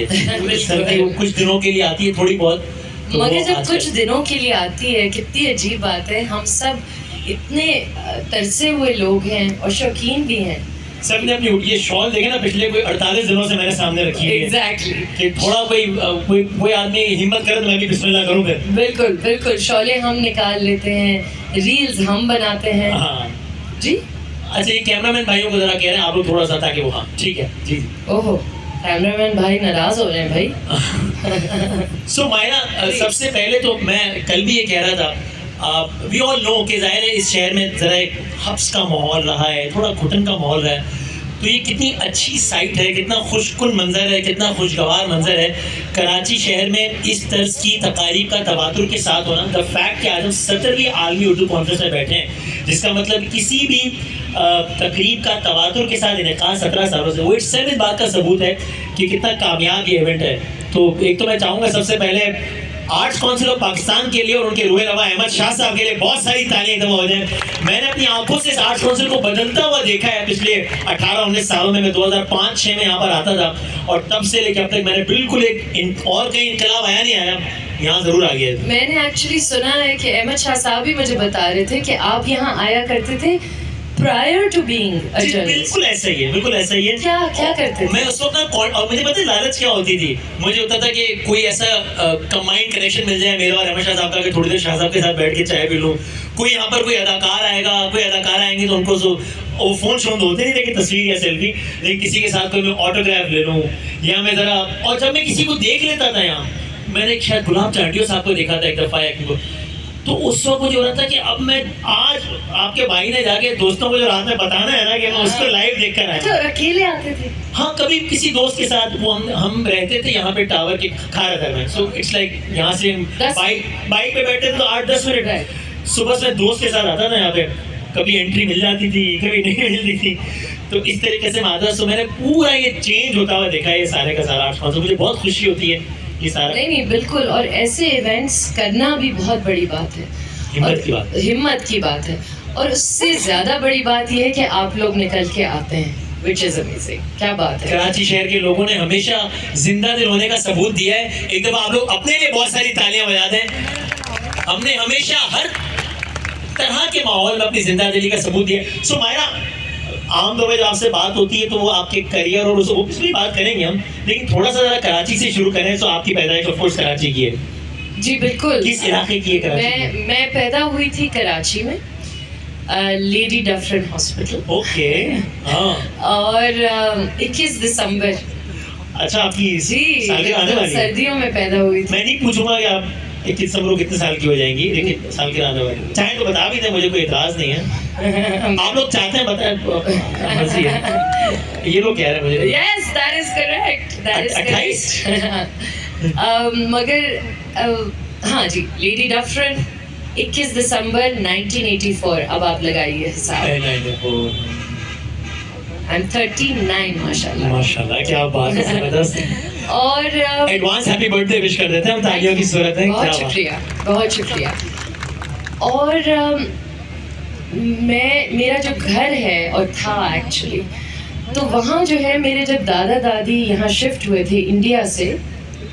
है। सर्दी कुछ दिनों के लिए आती है थोड़ी बहुत, तो मगर जब कुछ दिनों के लिए आती है, कितनी अजीब बात है। हम सब इतने तरसे हुए लोग हैं और शौकीन भी हैं। सब ने अपनी ये शॉल देखे ना, पिछले कोई 48 दिनों से मैंने सामने रखी है। एग्जैक्टली कि थोड़ा कोई आदमी हिम्मत करे तो मैं भी बिस्मिल्लाह करूं फिर। बिल्कुल बिल्कुल, शॉले हम निकाल लेते हैं, रील्स हम बनाते हैं। हाँ जी अच्छा, ये कैमरामैन भाइयों को जरा कह रहे हैं आप लोग थोड़ा सा, ताकि वो, हाँ ठीक है जी। ओहो, कैमरामैन भाई नाराज हो रहे हैं भाई। सो मायरा, सबसे पहले तो मैं कल भी ये कह रहा था, वी ऑल नो कि ज़ाहिर है इस शहर में ज़रा एक हब्स का माहौल रहा है, थोड़ा घुटन का माहौल रहा है, तो ये कितनी अच्छी साइट है, कितना खुशकुन मंजर है, कितना खुशगवार मंजर है कराची शहर में इस तर्ज की तकारीब का तबादुर के साथ होना। द फैक्ट कि आज हम 17वीं आलमी उर्दू कॉन्फ्रेंस में बैठे हैं, जिसका मतलब किसी भी तकरीब का तबादुर के साथ इनेकाद 17 सालों से, वो इस बात का सबूत है कि कितना कामयाब ये इवेंट है। तो एक तो मैं चाहूँगा सबसे पहले आर्ट्स काउंसिल ऑफ पाकिस्तान के लिए और उनके रूहे रवा अहमद शाह साहब के लिए बहुत सारी तालियां एकदम हो जाए। मैंने अपनी आंखों से इस आर्ट्स काउंसिल को बदलता हुआ देखा है पिछले 18-19 सालों में। मैं 2005-6 में यहाँ पर आता था और तब से लेकर अब तक मैंने बिल्कुल और कहीं इनकलाब आया नहीं आया, यहाँ जरूर आ गया। मैंने एक्चुअली सुना है कि अहमद शाह साहब भी मुझे बता रहे थे कि आप यहाँ आया करते थे prior to being a journalist। बिल्कुल ऐसा ही है, बिल्कुल ऐसा ही है। क्या करते थे? मैं उस वक्त ना, और मुझे पता है लालच क्या होती थी, मुझे होता था कि कोई ऐसा कंबाइंड कनेक्शन मिल जाए मेरा और अहमद शाह साहब का कि थोड़ी देर शाह साहब के साथ बैठ के चाय पी लूँ। कोई यहाँ पर कोई अदाकार आएगा, कोई अदाकार आएंगे तो उनको वो फ़ोन शोन होते नहीं थे कि तस्वीर या सेल्फी, लेकिन किसी के साथ कोई मैं ऑटोग्राफ ले लूँ या मैं ज़रा, और जब मैं किसी को देख लेता था यहाँ, मैंने शायद गुलाब चाटियों साहब को देखा था एक दफ़ा या को, तो उस वक्त मुझे हो रहा था कि अब मैं आज आपके भाई ने जाके दोस्तों को जो रात में बताना है ना कि मैं उसको लाइव देख कर आया। तो अकेले आते थे? हाँ, कभी किसी दोस्त के साथ, वो हम रहते थे यहाँ पे टावर के खारघर में, सो इट्स लाइक यहाँ से बाइक पे बैठे थे तो 8-10 मिनट सुबह से दोस्त के साथ आता था यहाँ पे, कभी एंट्री मिल जाती थी कभी नहीं मिलती थी, तो इस तरीके से मादा। सो मैंने पूरा ये चेंज होता हुआ देखा है, ये सारे का सारा 8 माह, मुझे बहुत खुशी होती है ये सारा। नहीं बिल्कुल, और ऐसे इवेंट्स करना भी बहुत बड़ी बात है, हिम्मत की बात है। और उससे ज्यादा बड़ी बात यह है कि आप लोग निकल के आते हैं, which is amazing। क्या बात है। कराची शहर के लोगों ने हमेशा जिंदा दिल होने का सबूत दिया है। एक दफा आप लोग अपने लिए बहुत सारी तालियां बजा दें। हमने हमेशा हर तरह के माहौल में अपनी जिंदा दिली का सबूत दिया। सो मायरा, आम तौर पर जब आपसे बात होती है तो वो आपके करियर और उसकी भी बात करेंगे हम, लेकिन थोड़ा सा जरा कराची से शुरू करें। तो आपकी पैदाइश ऑफ कोर्स कराची की है। जी बिल्कुल। किस इलाके की है कराची? मैं पैदा हुई थी कराची में, लेडी डफरिन हॉस्पिटल। ओके, हाँ। और 21 दिसंबर। अच्छा, आपकी सालगिरह आने वाली है? सर्दियों में पैदा हुई थी। मैं नहीं पूछूंगा कि आप 21 दिसंबर को कितने साल की हो जाएंगी, लेकिन सालगिरह आने वाली, चाहे तो बता भी दें, मुझे कोई एतराज नहीं है। आप लोग चाहते हैं बताएं, मर्जी है। ये लोग कह रहे हैं मुझे। Yes, that is correct, that is 28। मगर हाँ जी, लेडी डफरिन 21 दिसंबर 1984। अब आप लगाइए हिसाब। I'm 39, माशाल्लाह। माशाल्लाह, क्या बात है, जबरदस्त। और एडवांस हैप्पी बर्थडे विश कर देते हैं हम, तालियों की सूरत है। बहुत शुक्रिया, बहुत शुक्रिया। और मेरा जो घर है और था एक्चुअली, तो वहाँ जो है मेरे जब दादा दादी यहाँ शिफ्ट हुए थे इंडिया से,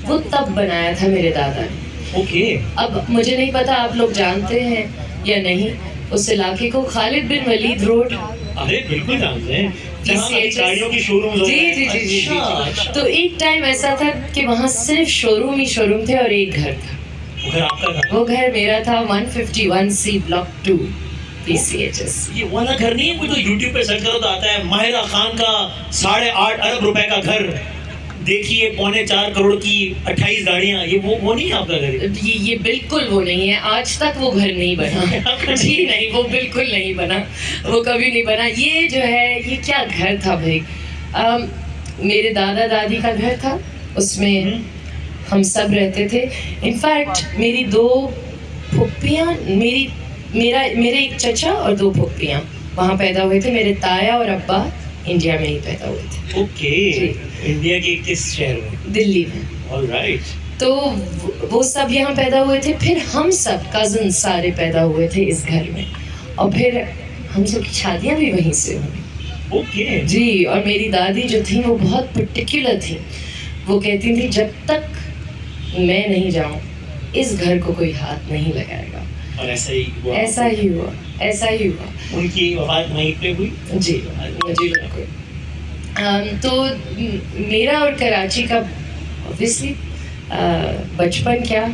वो तब बनाया था मेरे दादा ने। ओके। अब मुझे नहीं पता आप लोग जानते हैं या नहीं उस इलाके को, खालिद बिन वलीद रोड। अरे बिल्कुल जानते हैं, गाड़ियों की शोरूम। जी। तो एक टाइम ऐसा था कि वहाँ सिर्फ शोरूम ही शोरूम थे और एक घर था। वो घर आपका था? वो घर मेरा था, 151C ब्लॉक 2 PCHS। ये वाला घर नहीं है? कोई तो यूट्यूब पे सर्च करो तो आता है माहिरा खान का 8.5 अरब रुपए का घर, देखिए 4.25 करोड़ की 28 गाड़ियां। ये वो नहीं है आपका घर? ये बिल्कुल वो नहीं है, आज तक वो घर नहीं बना। जी नहीं, वो बिल्कुल नहीं बना, वो कभी नहीं बना। ये जो है, ये क्या घर था भाई, मेरे दादा दादी का घर था, उसमें हम सब रहते थे। इनफैक्ट मेरी 2 फुप्पियाँ, मेरे एक चचा और 2 फुप्पियाँ वहाँ पैदा हुए थे। मेरे ताया और अब्बा इंडिया में ही पैदा हुए थे। ओके। इंडिया के किस शहर में? दिल्ली में। ऑलराइट। तो वो सब यहाँ पैदा हुए थे, फिर हम सब कज़न सारे पैदा हुए थे इस घर में, और फिर हम सब की शादियाँ भी वहीं से हुई। ओके। जी। और मेरी दादी जो थी वो बहुत पर्टिकुलर थी, वो कहती थी जब तक मैं नहीं जाऊं इस घर को कोई हाथ नहीं लगाएगा। और ऐसा ही हुआ। ऐसा ही हुआ, ऐसा ही हुआ। उनकी वफात वहीं पे हुई। जी जी बिल्कुल। तो मेरा और कराची का ऑब्वियसली बचपन क्या,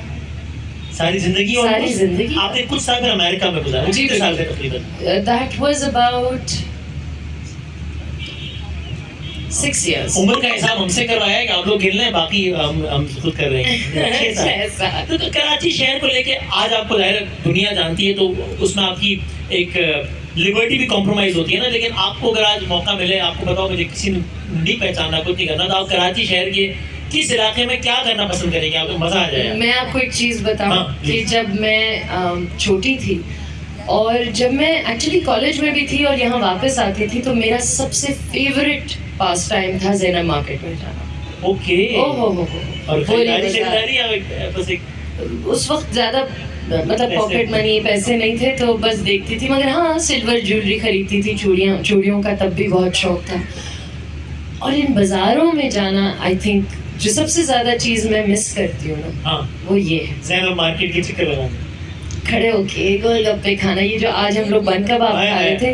सारी जिंदगी। सारी जिंदगी। आपने कुछ साल फिर अमेरिका में गुजारा। जी, कितने साल थे तकरीबन? That was about 6 years। उम्र का हिसाब हमसे करवाया है कि आप लोग गिन लें, बाकी हम खुद कर रहे हैं। 6 साल। तो कराची शहर को लेके आज आपको जाहिर है दुनिया जानती है, तो उसमें आपकी एक लिबर्टी भी कॉम्प्रोमाइज होती है ना, लेकिन आपको अगर आज मौका मिले, आपको बताओ मुझे किसी ने नहीं पहचाना, कुछ नहीं करना, तो आप कराची शहर के किस इलाके में क्या करना पसंद करेंगे? आपको मजा आ जाएगा। मैं आपको एक चीज़ बताऊं हाँ, कि जब मैं छोटी थी और जब मैं एक्चुअली कॉलेज में भी थी और यहाँ वापस आती थी, तो मेरा सबसे फेवरेट पास टाइम था ज़ैनब मार्केट में जाना। ओके। ओहो और खरीदारी या बस एक उस वक्त ज़्यादा मतलब पॉकेट मनी पैसे नहीं थे, तो बस देखती थी, मगर हाँ सिल्वर ज्वेलरी खरीदती थी, चूड़ियों का तब भी बहुत शौक था। और इन बाज़ारों में जाना, आई थिंक जो सबसे ज़्यादा चीज़ मैं मिस करती हूँ ना, हाँ, वो ये है ज़ैनब मार्केट के चक्कर लगाना, खड़े होके गोलगप्पे खाना। ये जो आज हम लोग बन कबाब खा रहे थे,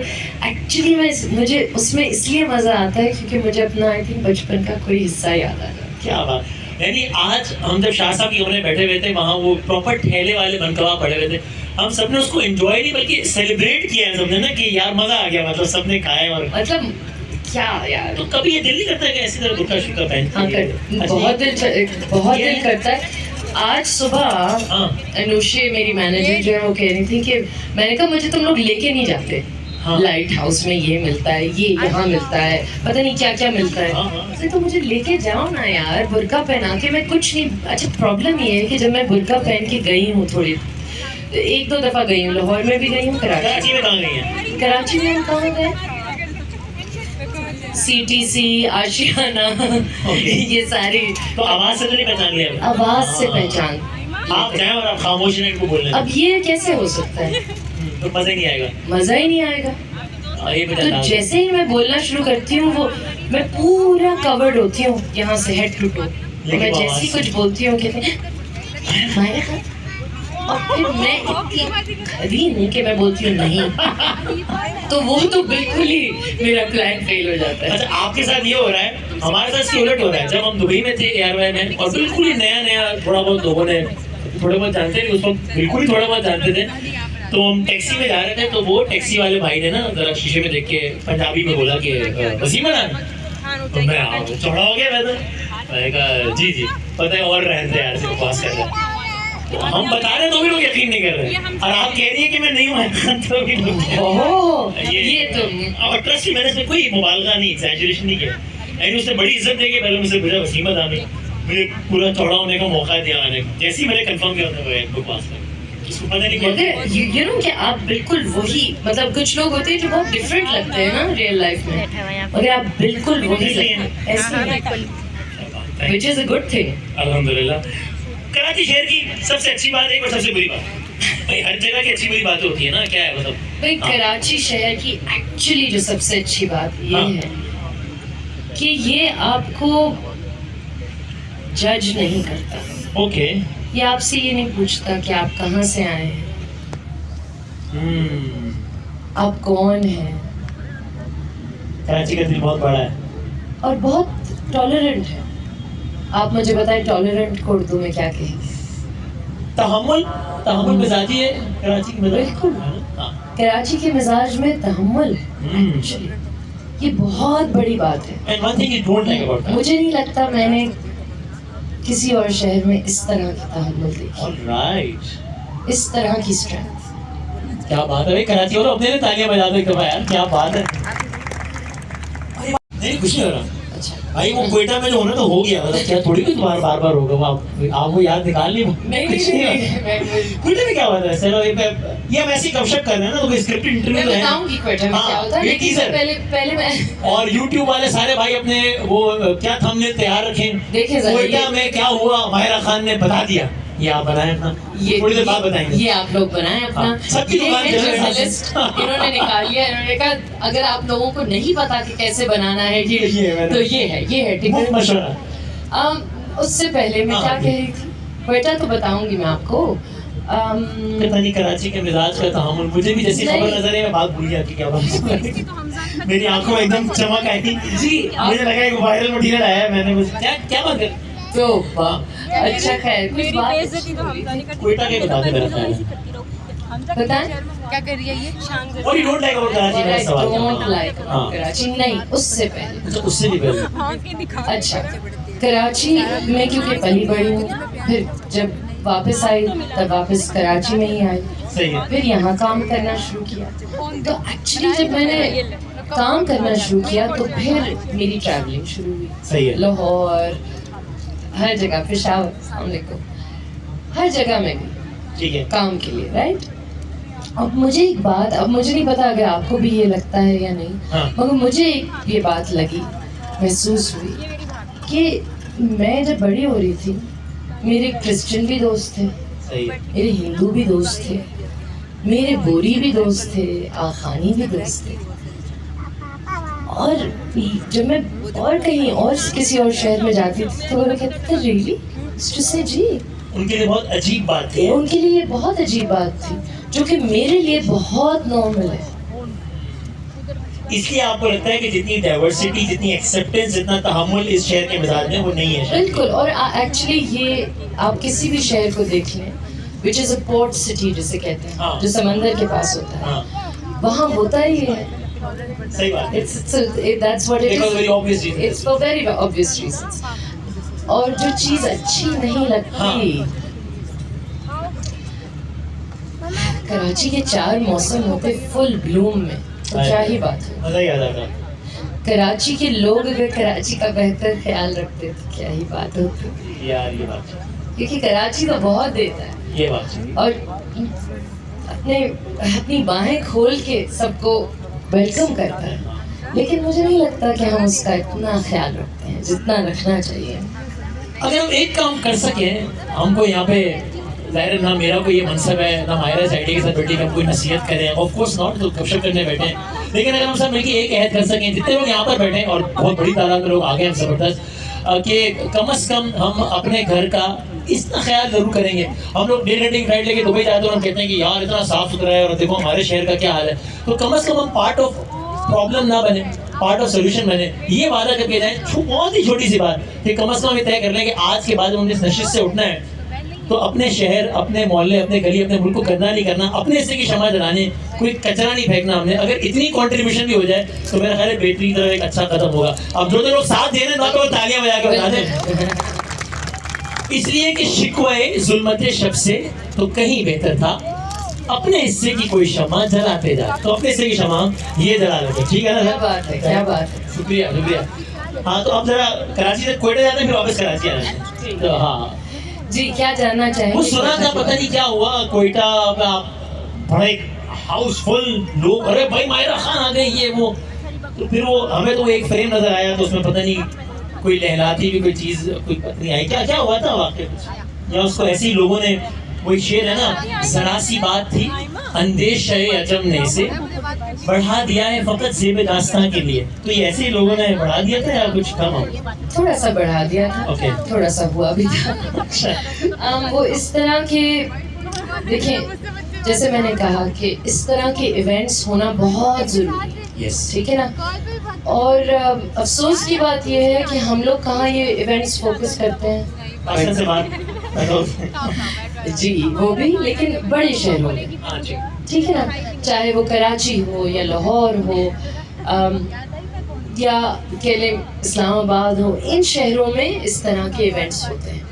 एक्चुअली मुझे उसमें इसलिए मज़ा आता है क्योंकि मुझे अपना आई थिंक बचपन का कोई हिस्सा याद आ रहा है। क्या बात। यानी आज हम जब शाह साहब की कमरे में बैठे हुए थे, वहाँ वो प्रॉपर ठेले वाले बन कबाब पड़े हुए थे, हम सबने उसको एंजॉय नहीं बल्कि सेलिब्रेट किया है सबने ना, कि यार मज़ा आ गया, मतलब सबने खाए। और मतलब क्या यार, तो कभी ये दिल नहीं करता है कि ऐसी तरह बुर्का शुक्का पहन? हाँ बहुत दिल करता है। आज सुबह अनुषे मेरी मैनेजर जो है वो कह रही थी कि मैंने कहा मुझे तुम लोग लेके नहीं जाते, लाइट हाउस में ये मिलता है, ये यहाँ मिलता है, पता नहीं क्या क्या मिलता है, तो मुझे लेके जाओ ना यार, बुर्का पहना के। मैं कुछ नहीं, अच्छा प्रॉब्लम ये है कि जब मैं बुर्का पहन के गई हूँ, थोड़ी 1-2 दफ़ा गई हूँ, लाहौर में भी गई हूँ, कराची में कहाँ गई हैं? कराची में हम कहाँ गए, CTC, आशियाना, ये सारी। तो आवाज से तो नहीं पहचान लिया? आवाज से पहचान। आप जाएं और आप खामोश हैं इनको बोलने। अब ये कैसे हो सकता है? तो मजा ही नहीं आएगा। मजा ही नहीं आएगा। ये तो जैसे ही मैं बोलना शुरू करती हूँ, वो मैं पूरा कवर्ड होती हूँ यहाँ से हेड टू टो। मैं जैसे ही कुछ बोलती हूँ कहते हैं, और फिर मैं इतनी खरी नहीं कि मैं बोलती हूँ नहीं, तो वो तो बिल्कुल ही मेरा प्लान फेल हो जाता है। अच्छा, आपके साथ ये हो रहा है, हमारे साथ इसकी उलट हो रहा है। जब हम दुबई में थे एयरवाई में, और बिल्कुल ही नया थोड़ा बहुत लोगों ने थोड़े बहुत जानते थे उस वक्त, बिल्कुल ही थोड़ा बहुत जानते थे, तो हम टैक्सी में जा रहे थे, तो वो टैक्सी वाले भाई ने ना जरा शीशे में देख के पंजाबी में बोला कि वसीम अनान, तो मैं चौड़ा हो गया। मैंने कहा जी पता है, और रहते यार से पास कर रहे, हम बता रहे हैं तो भी लोग यकीन नहीं कर रहे, और आप कह रही है कि मैं नहीं हूँ, तो भी ये तो और ट्रस्ट की मैंने कोई मुबालगा नहीं, एग्जैजरेशन नहीं किया। यानी उसने बड़ी इज्जत देके पहले मुझसे पूछा वसीम अनान, मुझे पूरा चौड़ा होने का मौका दिया मैंने, जैसे ही मैंने कंफर्म किया था पास में, इसको पता नहीं मगर you know कि आप बिल्कुल वही, मतलब कुछ लोग होते हैं जो बहुत डिफरेंट लगते हैं ना रियल लाइफ में, मगर आप बिल्कुल वही ऐसे, which is a good thing। अल्हम्दुलिल्लाह। कराची शहर की सबसे अच्छी बात है और सबसे बुरी बात, भाई हर जगह की अच्छी बुरी बातें होती है ना, क्या है मतलब? भाई कराची शहर की एक्चुअली जो सबसे अच्छी बात ये है कि ये आपको जज नहीं करता। ओके। ये आपसे ये नहीं पूछता कि आप कहाँ से आए हैं, आप कौन हैं। कराची का दिल बहुत बड़ा है और बहुत टॉलरेंट है। आप मुझे बताएं टॉलरेंट को उर्दू में क्या कहें? तहम्मुल मिजाजी है कराची की, बिल्कुल। कराची के मिजाज में तहम्मुल है एक्चुअली, ये बहुत बड़ी बात है। And one thing you don't like about that, मुझे नहीं लगता मैंने किसी और शहर में इस तरह की तहम्मुल देखी। Alright, इस तरह की स्ट्रेंथ। क्या बात है भाई, कराची वालों अपने तालियां बजा दो एक दफा यार, क्या बात है। नहीं कुछ नहीं हो रहा भाई, वो क्वेटा में जो होना तो हो गया, मतलब क्या थोड़ी कुछ बार बार होगा, वो आप वो याद निकाल ली। नहीं क्वेटा में क्या बात है? चलो ये हम ऐसी गपशप कर रहे हैं ना, तो स्क्रिप्टेड इंटरव्यू मैं बताऊंगी क्वेटा में क्या होता है, लेकिन पहले मैं और YouTube वाले सारे भाई अपने वो क्या थंबनेल तैयार रखें, देखिए क्वेटा में क्या हुआ माहिरा खान ने बता दिया, ये आप बनाएं अपना, थोड़ी देर बाद बताएंगे। ये आप लोग बनाएं अपना। सबकी दुकान जर्नलिस्ट इन्होंने निकाल लिया, इन्होंने कहा अगर आप लोगों को नहीं पता कि कैसे बनाना है ये तो ये है ठीक है। मशवरा उससे पहले मैं हाँ, क्या कह रही थी, क्वेटा तो बताऊंगी मैं आपको। पता नहीं कराची के मिजाज का तहम्मुल, मुझे भी जैसी खबर नजर है मैं बात भूल गया कि क्या बात मेरी आंखों में एकदम चमक आई थी जी, मुझे लगा एक वायरल मटीरियल आया है, मैंने कुछ क्या क्या बात कर तो अच्छा खैर कुछ बात क्वेटा के बताते मेरा ख्याल है बताएं क्या कर रही है ये शान और you don't like about Karachi मेरा सवाल था। डोंट लाइक हाँ। कराची, नहीं उससे पहले। अच्छा उससे भी पहले अच्छा कराची में क्योंकि पली बड़ी हूँ, फिर जब वापस आई तब वापस कराची में ही आई, सही है फिर यहाँ काम करना शुरू किया। तो एक्चुअली जब मैंने काम करना शुरू किया तो फिर मेरी ट्रैवलिंग शुरू हुई। सही है लाहौर, हर जगह, पेशावर, सामने को हर जगह में गई ठीक है काम के लिए, राइट। अब मुझे एक बात, अब मुझे नहीं पता अगर आपको भी ये लगता है या नहीं, हाँ। मगर मुझे एक ये बात लगी, महसूस हुई कि मैं जब बड़ी हो रही थी मेरे क्रिश्चियन भी दोस्त थे, सही है मेरे हिंदू भी दोस्त थे, मेरे बोरी भी दोस्त थे, आखानी भी दोस्त थे। और जब मैं और कहीं और किसी और शहर में जाती थी तो वो लोग कहते थे रियली से जी, उनके लिए बहुत अजीब बात थी उनके लिए ये बहुत अजीब बात थी जो कि मेरे लिए बहुत नॉर्मल है। इसलिए आपको लगता है कि जितनी डाइवर्सिटी, जितनी एक्सेप्टेंस, जितना तहम्मुल इस शहर के मिजाज में वो नहीं है शायद। बिल्कुल, और एक्चुअली ये आप किसी भी शहर को देख लें which is a port city जिसे कहते हैं, हाँ। जो समंदर के पास होता है, हाँ वहाँ होता ही है। सही बात है That's what it Because is. very obvious reasons. It's for very obvious reasons. और जो चीज़ अच्छी नहीं लगती, कराची के 4 मौसम होते फुल ब्लूम में, तो क्या ही बात है। मजा ही आ जाता कराची के लोग अगर कराची का बेहतर ख्याल रखते तो क्या ही बात होती, यार ये बात है, क्योंकि कराची तो बहुत देता है ये बात है। और अपनी बाहें खोल के सबको वेलकम करता है, लेकिन मुझे नहीं लगता कि हम उसका इतना ख्याल रखते हैं जितना रखना चाहिए। अगर हम एक काम कर सके, हमको यहाँ पे जाहिर है ना मेरा कोई ये मनसब है ना मायरा साइडी के साथ बैठी हम कोई नसीहत करें, ऑफ कोर्स नॉट, तो गपशप करने बैठे हैं, लेकिन अगर हम सब मिलकर एक अहद कर सकें, जितने लोग यहाँ पर बैठे हैं और बहुत बड़ी तादाद में लोग आ गए हैं ज़बरदस्त, कि कम से कम हम अपने घर का इतना ख्याल जरूर करेंगे। हम लोग 1.5 घंटे की फ्लाइट लेके दुबई जाते हैं और हम कहते हैं कि यार इतना साफ सुथरा है और देखो हमारे शहर का क्या हाल है, तो कम से कम हम पार्ट ऑफ प्रॉब्लम ना बने, पार्ट ऑफ सोल्यूशन बने। ये वादा करके जाए, बहुत ही छोटी सी बात कि कम से कम ये तय कर लें कि आज के बाद हमने इस नशिश से उठना है तो अपने शहर, अपने मोहल्ले, अपने गली, अपने मुल्क को गंदा नहीं करना, अपने हिस्से की क्षमा जलाने, कोई कचरा नहीं फेंकना हमने। अगर इतनी कंट्रीब्यूशन भी हो जाए तो मेरा ख्याल है बेहतरीन तरह एक अच्छा कदम होगा। अब जो लोग साथ दे रहे हैं ना तो तालियां बजा के बता दें, इसलिए कि शिकवे जुल्मत शब से तो कहीं बेहतर था अपने हिस्से की कोई क्षमा जलाते जा, तो अपने हिस्से की क्षमा ये जला लेते, ठीक है ना? क्या बात है, क्या बात है। शुक्रिया शुक्रिया। हाँ तो अब जरा कराची से क्वेटा जाते हैं फिर वापस कराची आना है। तो हाँ जी, क्या जानना चाहेंगे? वो सुना था, पता नहीं क्या हुआ क्वेटा का बड़ा एक हाउसफुल लोग, अरे भाई मायरा खान आ गई ये वो, तो फिर वो हमें तो एक फ्रेम नजर आया तो उसमें पता नहीं कोई लहलाती भी कोई चीज कोई पत्नी आई, क्या क्या हुआ था वाकई कुछ, या उसको ऐसे ही लोगों ने, वही शेर है ना, जरा सी बात थी अंदेश अजम ने इसे बढ़ा दिया है फकत ज़ेब दास्तां के लिए, तो ये ऐसे ही लोगों ने बढ़ा दिया था या कुछ कम हो? थोड़ा सा बढ़ा दिया था, Okay. थोड़ा सा हुआ भी था। वो इस तरह के, देखें जैसे मैंने कहा कि इस तरह के इवेंट्स होना बहुत ज़रूरी है, यस ठीक है ना। और अफसोस की बात यह है कि हम लोग कहाँ ये इवेंट्स फोकस करते हैं, पाकिस्तान से बाहर जी वो भी, लेकिन बड़े शहरों में, हाँ जी ठीक है ना, चाहे वो कराची हो या लाहौर हो या कह लें इस्लामाबाद हो, इन शहरों में इस तरह के इवेंट्स होते हैं।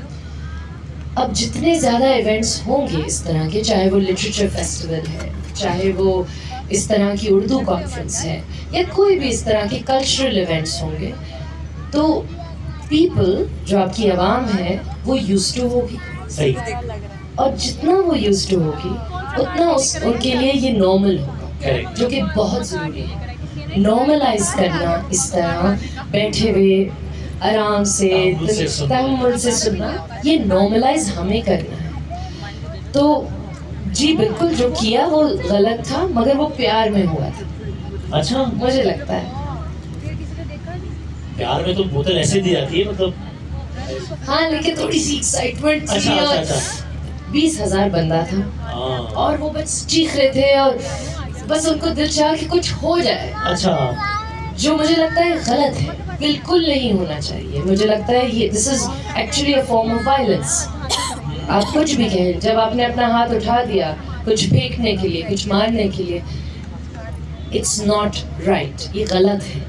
अब जितने ज़्यादा इवेंट्स होंगे इस तरह के, चाहे वो लिटरेचर फेस्टिवल है, चाहे वो इस तरह की उर्दू कॉन्फ्रेंस है, या कोई भी इस तरह के कल्चरल इवेंट्स होंगे, तो पीपल, जो आपकी आवाम है, वो यूज्ड टू होगी, सही, और जितना वो यूज्ड टू होगी उतना उनके लिए ये नॉर्मल होगा, करेक्ट, जो कि बहुत ज़रूरी है। नॉर्मलाइज करना, इस तरह बैठे हुए आराम से तहम्मुल से सुनना, ये नॉर्मलाइज हमें करना है। तो जी बिल्कुल, जो किया वो गलत था, मगर वो प्यार में हुआ था, अच्छा मुझे लगता है। प्यार में तो बोतल ऐसे दी जाती है, मतलब हाँ लेकिन थोड़ी सी एक्साइटमेंट थी अच्छा, और अच्छा। 20,000 बंदा था हाँ, और वो बस चीख रहे थे और बस उनको दिल चाहा कि कुछ हो जाए, अच्छा, जो मुझे लगता है गलत है, बिल्कुल नहीं होना चाहिए। मुझे लगता है ये this is actually a form of violence. आप कुछ भी कहें, जब आपने अपना हाथ उठा दिया कुछ फेंकने के लिए, कुछ मारने के लिए, इट्स नॉट राइट, ये गलत है।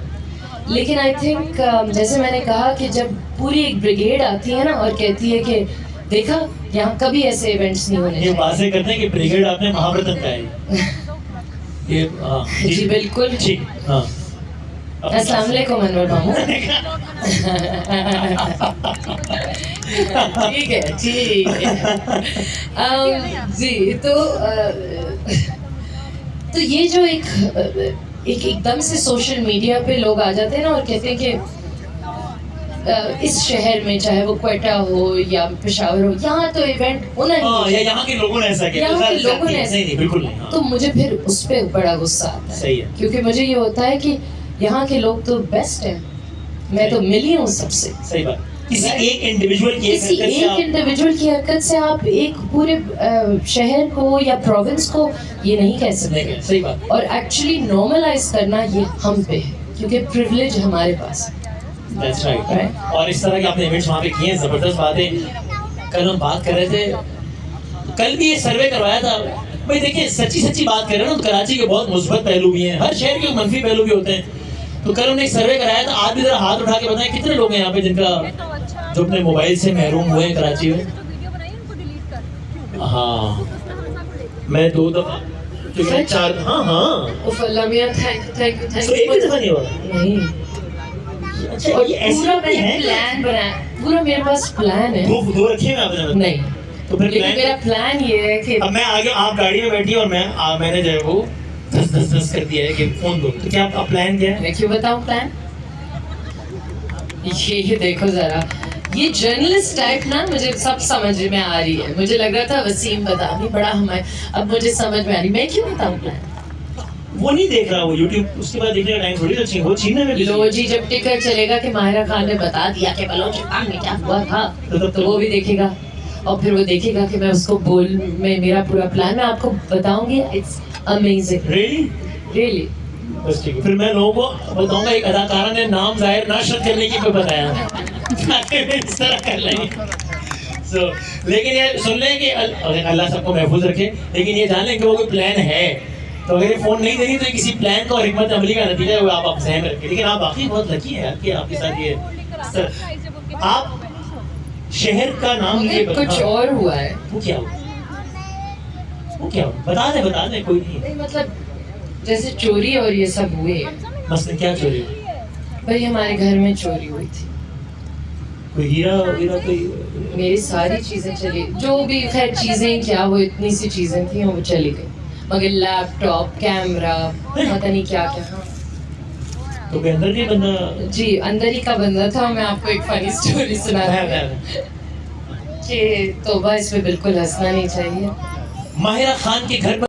लेकिन आई थिंक जैसे मैंने कहा कि जब पूरी एक ब्रिगेड आती है ना और कहती है कि देखा यहाँ कभी ऐसे इवेंट्स नहीं होने ये चाहिए। बातें करते हैं कि ब्रिगेड आपने महाव्रतन का है ये, हाँ, जी बिल्कुल। ठीक, हाँ। अस्सलाम वालेकुम अनवर मामू। ठीक है, ठीक है। जी तो ये जो एक एकदम से सोशल मीडिया पे लोग आ जाते हैं ना और कहते हैं कि इस शहर में चाहे वो क्वेटा हो या पेशावर हो, यहाँ तो इवेंट होना ही हाँ, नहीं या यहाँ के लोगों ने ऐसा किया, यहाँ के लोगों ने ऐसा- नहीं, बिल्कुल नहीं, हाँ। तो मुझे फिर उस पे बड़ा गुस्सा आता है। सही है। क्योंकि मुझे ये होता है कि यहाँ के लोग तो बेस्ट हैं, मैं तो मिली हूँ सबसे। सही बात, किसी एक इंडिविजुअल की किसी हरकत से एक आप- इंडिविजुअल की हरकत से आप एक पूरे शहर को या प्रोविंस को ये नहीं कह सकते। नहीं, सही बात, और एक्चुअली नॉर्मलाइज करना ये हम पे है, क्योंकि प्रिविलेज हमारे पास है। That's right. Right. और इस तरह के आपने इवेंट्स वहाँ पे किए हैं, जबरदस्त बातें। कल हम बात कर रहे थे, कल भी ये सर्वे करवाया था। भाई देखिए, सच्ची बात कर रहे हैं ना, तो कराची के बहुत मुस्बत पहलू भी हैं, हर शहर के मंफी पहलू भी होते हैं। तो कल हमने एक सर्वे कराया था, आप भी जरा हाथ उठा के बताएं कितने लोग हैं यहाँ पे जिनका जो अपने मोबाइल से महरूम हुए हैं कराची में। हाँ, मैं 2 दफा, तो 4, हाँ, उफ अल्लाह मियां, थैंक यू तो एक भी दफा नहीं हुआ। नहीं, अच्छा, और ये ऐसी पूरा बातें मैंने हैं? प्लान बनाया, पूरा मेरे पास प्लान है। दो रखे हैं आपने? नहीं, तो फिर लेकिन plan- मेरा प्लान ये है कि अब मैं आगे, आप गाड़ी में बैठी और मैंने जो है वो धस कर दिया है कि फोन दो, तो क्या आपका प्लान क्या है? मैं क्यों बताऊं प्लान? ये देखो जरा, ये जर्नलिस्ट टाइप ना मुझे सब समझ में आ रही है। मुझे लग रहा था वसीम बता नहीं बड़ा हमारे, अब मुझे समझ में आ रही, मैं क्यों बताऊं प्लान? वो नहीं देख रहा, वो YouTube उसके बाद देखने का टाइम थोड़ी ना चाहिए, वो छीनने में busy लो है। जी, जब टिकर चलेगा कि माहिरा खान ने बता दिया कि बलोचिस्तान में क्या हुआ था, तो वो भी देखेगा और फिर वो देखेगा कि मैं उसको मैं मेरा पूरा प्लान मैं आपको बताऊंगी। It's amazing, Really? रियली। बस ठीक है, फिर मैं लोगों को बताऊंगा एक अदाकारा ने नाम जाहिर ना शर्त करने की कोई बताया ताकि वे इस तरह कर लेंगे। लेकिन ये सुन लें कि अल्लाह सबको महफूज रखे, लेकिन ये जान लें कि वो कोई प्लान है, तो अगर ये फोन नहीं देनी तो ये किसी प्लान का और हिकमत अमली का नतीजा है, वो आप सहम रखें। लेकिन आप वाकई बहुत लकी हैं कि आपके साथ ये आप शहर का नाम लिए कुछ और हुआ है। वो क्या हुआ? वो क्या हुआ? बता दे कोई नहीं। नहीं मतलब जैसे चोरी और ये सब हुए, मसलन क्या चोरी हुई? भाई हमारे घर में चोरी हुई थी, कोई हीरा कोई? मेरी सारी चीजें चली, जो भी खैर चीजें क्या, वो इतनी सी चीजें थी वो चली गई, मगर लैपटॉप, कैमरा, पता नहीं क्या क्या। हाँ तो कोई अंदर नहीं बंदा? जी, अंदर ही का बंदा था। मैं आपको एक फनी स्टोरी सुना कि तौबा, इस पे बिल्कुल हंसना नहीं चाहिए। माहिरा खान के घर